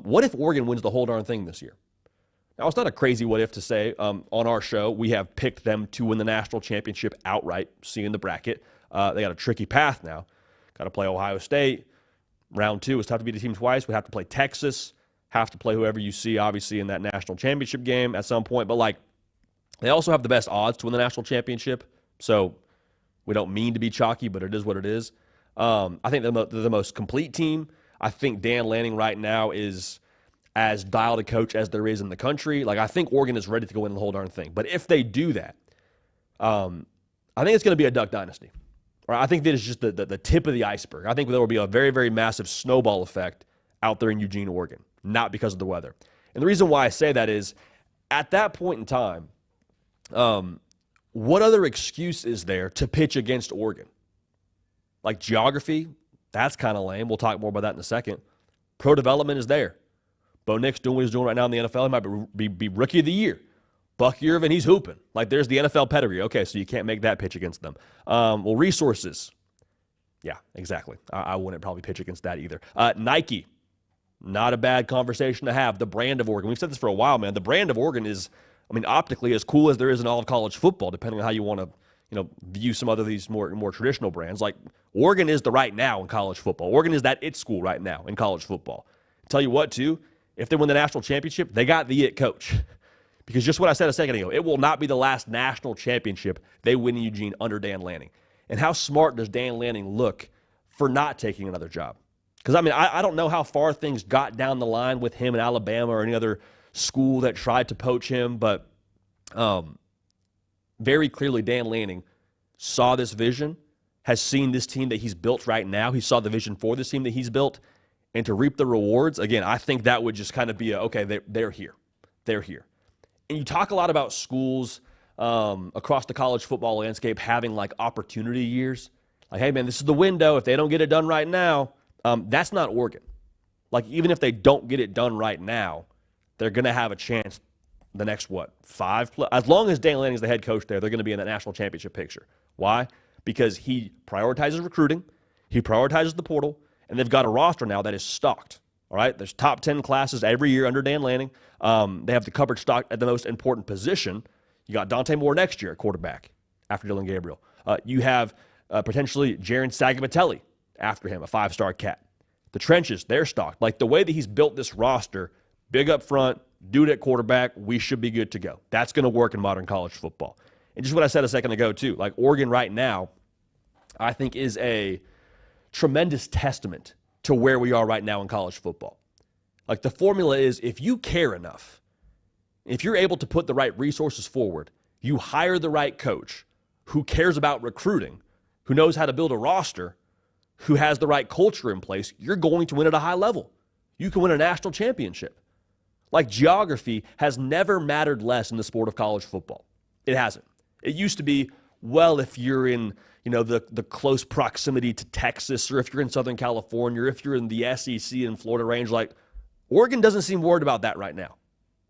What if Oregon wins the whole darn thing this year? Now, it's not a crazy what if to say. On our show, we have picked them to win the national championship outright, seeing the bracket. They got a tricky path now. Got to play Ohio State. Round 2 is tough to beat a team twice. We have to play Texas. Have to play whoever you see, obviously, in that national championship game at some point. But, like, they also have the best odds to win the national championship. So we don't mean to be chalky, but it is what it is. I think they're the most complete team. I think Dan Lanning right now is as dialed a coach as there is in the country. Like, I think Oregon is ready to go win the whole darn thing. But if they do that, I think it's going to be a Duck dynasty. Or I think that is just the tip of the iceberg. I think there will be a very, very massive snowball effect out there in Eugene, Oregon, not because of the weather. And the reason why I say that is, at that point in time, what other excuse is there to pitch against Oregon? Like geography, that's kind of lame. We'll talk more about that in a second. Pro development is there. Bo Nix doing what he's doing right now in the NFL. He might be rookie of the year. Buck Irvin, he's hooping. Like, there's the NFL pedigree. Okay, so you can't make that pitch against them. Well, resources. Yeah, exactly. I wouldn't probably pitch against that either. Nike, not a bad conversation to have. The brand of Oregon. We've said this for a while, man. The brand of Oregon is, I mean, optically as cool as there is in all of college football, depending on how you want to, view some other of these more traditional brands. Like, Oregon is the right now in college football. Oregon is that it school right now in college football. Tell you what, too, if they win the national championship, they got the it coach. Because just what I said a second ago, it will not be the last national championship they win in Eugene under Dan Lanning. And how smart does Dan Lanning look for not taking another job? Because, I mean, I don't know how far things got down the line with him in Alabama or any other school that tried to poach him, but very clearly Dan Lanning saw this vision, has seen this team that he's built right now. He saw the vision for this team that he's built, and to reap the rewards, again, I think that would just kind of be they're here. They're here. And you talk a lot about schools across the college football landscape having, like, opportunity years. Like, hey, man, this is the window. If they don't get it done right now, that's not Oregon. Like, even if they don't get it done right now, they're going to have a chance the next, 5 plus? As long as Dan Lanning is the head coach there, they're going to be in that national championship picture. Why? Because he prioritizes recruiting, he prioritizes the portal, and they've got a roster now that is stocked. All right, there's top 10 classes every year under Dan Lanning. They have the cupboard stocked at the most important position. You got Dante Moore next year at quarterback after Dylan Gabriel. You have potentially Jaron Sagabatelli after him, a 5-star cat. The trenches, they're stocked. Like, the way that he's built this roster, big up front, dude at quarterback, we should be good to go. That's going to work in modern college football. And just what I said a second ago, too, like, Oregon right now, I think is a tremendous testament to where we are right now in college football. Like, the formula is, if you care enough, if you're able to put the right resources forward, you hire the right coach who cares about recruiting, who knows how to build a roster, who has the right culture in place, you're going to win at a high level. You can win a national championship. Like, geography has never mattered less in the sport of college football. It hasn't. It used to be, well, if you're in, the close proximity to Texas, or if you're in Southern California, or if you're in the SEC and Florida range, like, Oregon doesn't seem worried about that right now.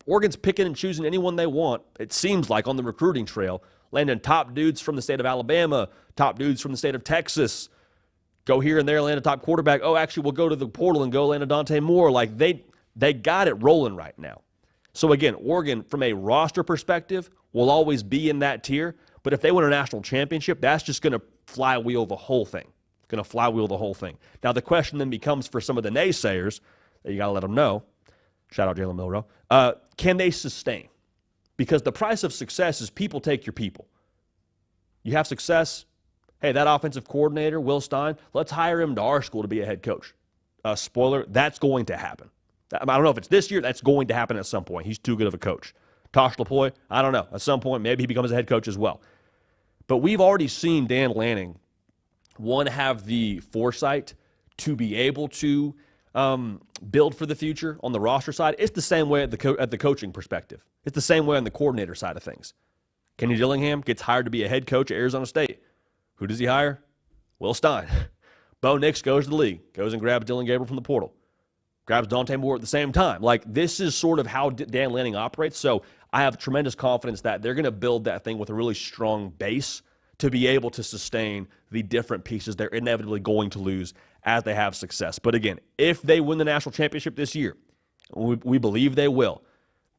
Oregon's picking and choosing anyone they want, it seems like, on the recruiting trail, landing top dudes from the state of Alabama, top dudes from the state of Texas, go here and there, land a top quarterback. Oh, actually, we'll go to the portal and go land a Dante Moore. Like, they got it rolling right now. So, again, Oregon, from a roster perspective, will always be in that tier. But if they win a national championship, that's just going to flywheel the whole thing. It's going to flywheel the whole thing. Now, the question then becomes for some of the naysayers, that you got to let them know, shout out Jalen Milroe, can they sustain? Because the price of success is people take your people. You have success, hey, that offensive coordinator, Will Stein, let's hire him to our school to be a head coach. Spoiler, that's going to happen. I don't know if it's this year, that's going to happen at some point. He's too good of a coach. Tosh LaPoy, I don't know. At some point, maybe he becomes a head coach as well. But we've already seen Dan Lanning, one, have the foresight to be able to build for the future on the roster side. It's the same way at the coaching perspective. It's the same way on the coordinator side of things. Kenny Dillingham gets hired to be a head coach at Arizona State. Who does he hire? Will Stein. Bo Nix goes to the league, goes and grabs Dylan Gabriel from the portal, grabs Dante Moore at the same time. Like, this is sort of how Dan Lanning operates. So I have tremendous confidence that they're going to build that thing with a really strong base to be able to sustain the different pieces they're inevitably going to lose as they have success. But again, if they win the national championship this year, We believe they will.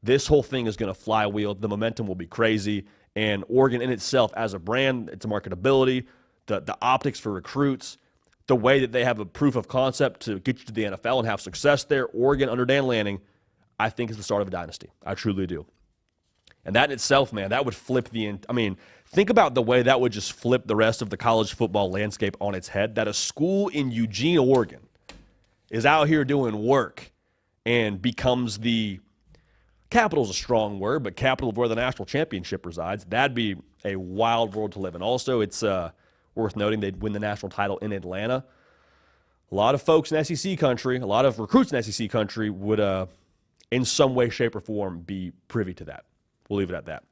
This whole thing is going to flywheel. The momentum will be crazy. And Oregon in itself as a brand, its marketability, the optics for recruits, the way that they have a proof of concept to get you to the NFL and have success there, Oregon under Dan Lanning, I think is the start of a dynasty. I truly do. And that in itself, man, that would flip think about the way that would just flip the rest of the college football landscape on its head, that a school in Eugene, Oregon is out here doing work and becomes the capital is a strong word, but capital of where the national championship resides. That'd be a wild world to live in. Also, it's worth noting they'd win the national title in Atlanta. A lot of folks in SEC country, a lot of recruits in SEC country would, in some way, shape, or form, be privy to that. We'll leave it at that.